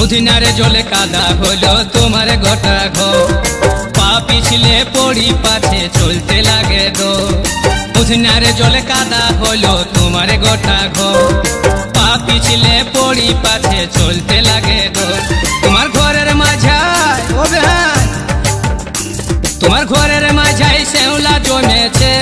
মুদিনারে জলে কাদা হলো তোমার গোটা ঘর, পা পিছলে পড়ি পাছে চলতে লাগে দো। মুদিনারে জলে কাদা হলো তোমার গোটা ঘর, পা পিছলে পড়ি পাছে চলতে লাগে দো। তোমার ঘরের মাঝায় ও বেহান, তোমার ঘরের মাঝায় শ্যাওলা জমেছে।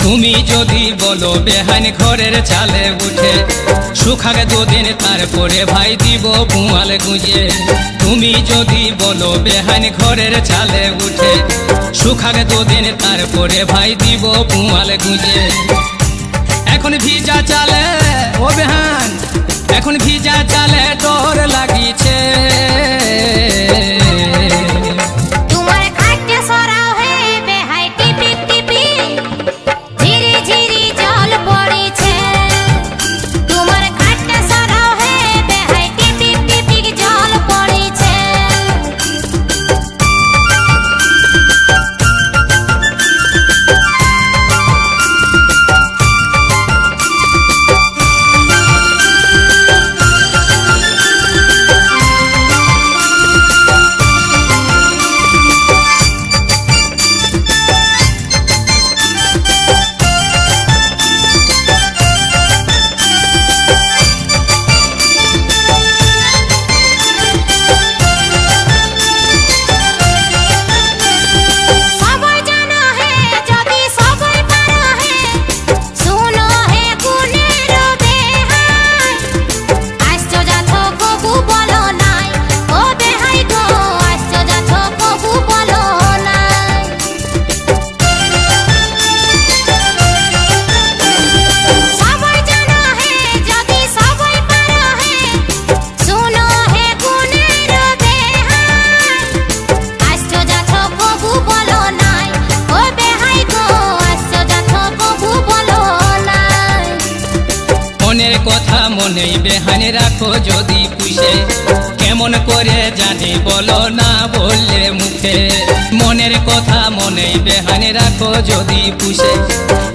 তুমি যদি বলো বেহান ঘরের চালে উঠে, শুকাগে দুদিন তারপরে ভাই দিব পুয়াল গুঁজে। তুমি যদি বলো বেহান ঘরের চালে উঠে, শুকাগে দুদিন তারপরে ভাই দিব পুয়াল গুঁজে। এখন ভিজা চালে ও বেহান, এখন ভিজা চালে ডর লাগিছে। মনের কথা মনেই বেহান রাখো যদি পুষে, কেমন করে জানি বলো না বললে মুখে। মনের কথা মনেই বেহান রাখো যদি পুষে,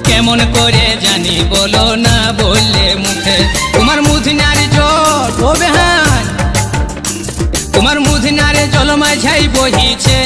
কেমন করে জানি বলো না বললে মুখে। তোমার মুদিনার জল ও বেহান, তোমার মুদিনার জল মাঝাই বহিছে।